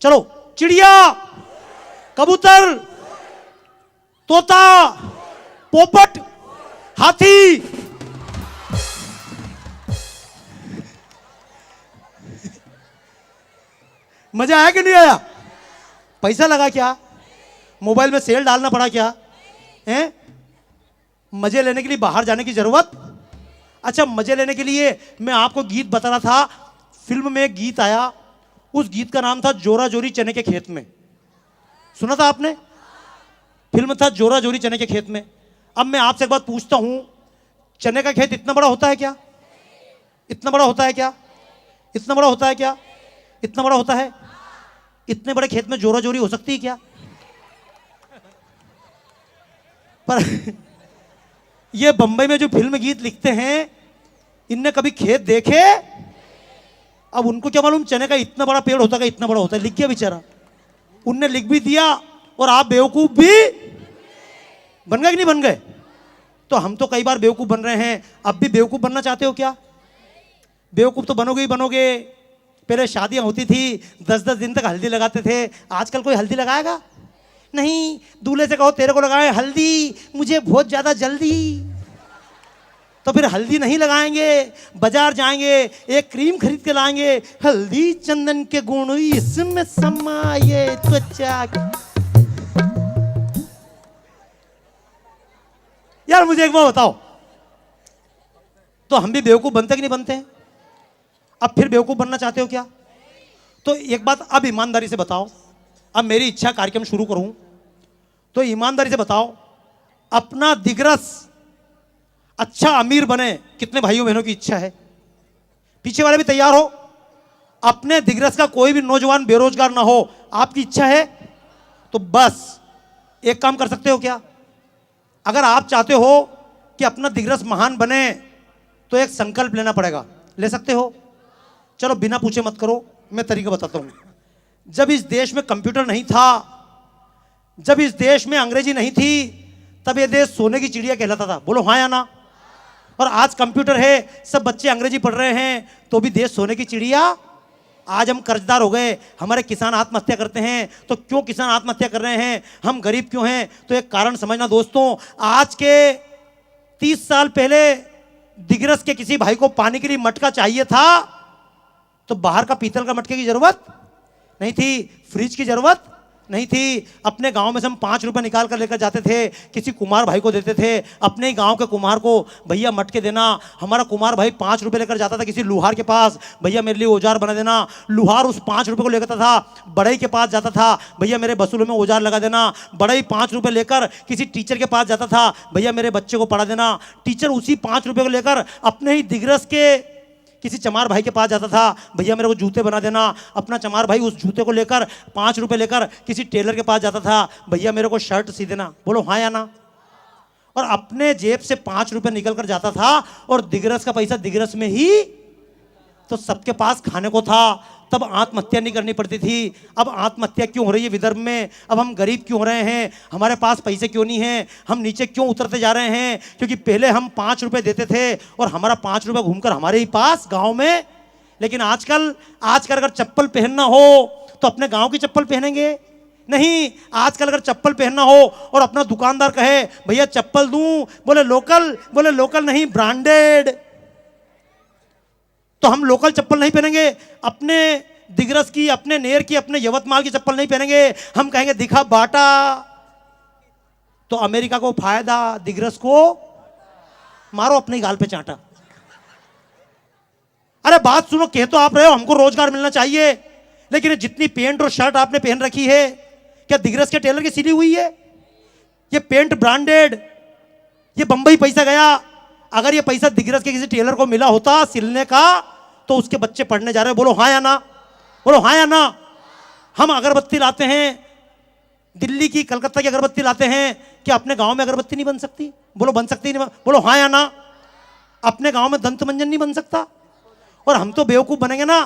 चलो, चिड़िया, कबूतर, तोता, पोपट, हाथी। मजा आया कि नहीं आया? पैसा लगा क्या? मोबाइल में सेल डालना पड़ा क्या? हैं? मजे लेने के लिए बाहर जाने की जरूरत? अच्छा, मजे लेने के लिए मैं आपको गीत बता रहा था। फिल्म में एक गीत आया, उस गीत का नाम था जोरा जोरी चने के खेत में। सुना था आपने? फिल्म था जोरा जोरी चने के खेत में। अब मैं आपसे एक बात पूछता हूं, चने का खेत इतना बड़ा होता है क्या? इतना बड़ा होता है क्या? इतना बड़ा होता है क्या? इतना बड़ा होता है? इतने बड़े खेत में जोरा जोरी हो सकती है क्या? पर ये बंबई में जो फिल्म गीत लिखते हैं, इनने कभी खेत देखे? अब उनको क्या मालूम चने का इतना बड़ा पेड़ होता है, इतना बड़ा होता है। लिख गया बेचारा, उनने लिख भी दिया और आप बेवकूफ भी बन गए कि नहीं बन गए? तो हम तो कई बार बेवकूफ बन रहे हैं, अब भी बेवकूफ बनना चाहते हो क्या? बेवकूफ तो बनोगे ही बनोगे। पहले शादियां होती थी, 10-10 दिन तक हल्दी लगाते थे। आजकल कोई हल्दी लगाएगा? नहीं। दूल्हे से कहो तेरे को लगाए हल्दी, मुझे बहुत ज्यादा जल्दी। तो फिर हल्दी नहीं लगाएंगे, बाजार जाएंगे, एक क्रीम खरीद के लाएंगे, हल्दी चंदन के गुण इसमें समाये त्वचा। यार मुझे एक बात बताओ, तो हम भी बेवकूफ बनते कि नहीं बनते हैं? अब फिर बेवकूफ बनना चाहते हो क्या? तो एक बात अब ईमानदारी से बताओ, अब मेरी इच्छा कार्यक्रम शुरू करूं, तो ईमानदारी से बताओ, अपना दिग्रस अच्छा अमीर बने, कितने भाइयों बहनों की इच्छा है? पीछे वाले भी तैयार हो? अपने दिग्रस का कोई भी नौजवान बेरोजगार ना हो, आपकी इच्छा है? तो बस एक काम कर सकते हो क्या? अगर आप चाहते हो कि अपना दिग्रस महान बने, तो एक संकल्प लेना पड़ेगा। ले सकते हो? चलो बिना पूछे मत करो, मैं तरीका बताता हूं। जब इस देश में कंप्यूटर नहीं था, जब इस देश में अंग्रेजी नहीं थी, तब यह देश सोने की चिड़िया कहलाता था। बोलो हाँ या ना? और आज कंप्यूटर है, सब बच्चे अंग्रेजी पढ़ रहे हैं, तो भी देश सोने की चिड़िया। आज हम कर्जदार हो गए, हमारे किसान आत्महत्या करते हैं। तो क्यों किसान आत्महत्या कर रहे हैं? हम गरीब क्यों हैं? तो एक कारण समझना दोस्तों, आज के 30 साल पहले दिग्रस के किसी भाई को पानी के लिए मटका चाहिए था, तो बाहर का पीतल का मटके की जरूरत नहीं थी, फ्रिज की जरूरत नहीं थी। अपने गांव में से हम 5 रुपए निकाल कर लेकर जाते थे, किसी कुमार भाई को देते थे, अपने ही गांव के कुमार को, भैया मटके देना। हमारा कुमार भाई 5 रुपए लेकर जाता था किसी लुहार के पास, भैया मेरे लिए औजार बना देना। लुहार उस 5 रुपए को लेकर था, बड़ई के पास जाता था, भैया मेरे बसूलों में औजार लगा देना। बड़ई 5 रुपए लेकर किसी टीचर के पास जाता था, भैया मेरे बच्चे को पढ़ा देना। टीचर उसी 5 रुपए को लेकर अपने ही दिग्रस के किसी चमार भाई के पास जाता था, भैया मेरे को जूते बना देना। अपना चमार भाई उस जूते को लेकर 5 रुपए लेकर किसी टेलर के पास जाता था, भैया मेरे को शर्ट सी देना। बोलो हाँ या ना? और अपने जेब से 5 रुपए निकल कर जाता था, और दिग्रस का पैसा दिग्रस में ही, तो सबके पास खाने को था। तब आत्महत्या नहीं करनी पड़ती थी। अब आत्महत्या क्यों हो रही है विदर्भ में? अब हम गरीब क्यों हो रहे हैं? हमारे पास पैसे क्यों नहीं हैं? हम नीचे क्यों उतरते जा रहे हैं? क्योंकि पहले हम 5 रुपए देते थे और हमारा 5 रुपए घूमकर हमारे ही पास गांव में। लेकिन आजकल अगर चप्पल पहनना हो तो अपने गांव की चप्पल पहनेंगे नहीं। आजकल अगर चप्पल पहनना हो और अपना दुकानदार कहे भैया चप्पल दूं, बोले लोकल नहीं, ब्रांडेड। तो हम लोकल चप्पल नहीं पहनेंगे, अपने दिग्रस की, अपने नेर की, अपने यवतमाल की चप्पल नहीं पहनेंगे। हम कहेंगे दिखा बाटा। तो अमेरिका को फायदा, दिग्रस को मारो अपने गाल पे चांटा। अरे बात सुनो, कह तो आप रहे हो हमको रोजगार मिलना चाहिए, लेकिन जितनी पेंट और शर्ट आपने पहन रखी है, क्या दिग्रस के टेलर की सिली हुई है? ये पेंट ब्रांडेड, ये बंबई पैसा गया। अगर ये पैसा दिग्रस के किसी टेलर को मिला होता सिलने का, तो उसके बच्चे पढ़ने जा रहे हैं। बोलो हाँ या ना? बोलो हाँ या ना? हम अगरबत्ती लाते हैं, दिल्ली की, कलकत्ता की अगरबत्ती लाते हैं, क्या अपने गांव में अगरबत्ती नहीं बन सकती? बोलो बन सकती नहीं? बोलो हाँ या ना? अपने गांव में दंत मंजन नहीं बन सकता? और हम तो बेवकूफ बनेंगे ना,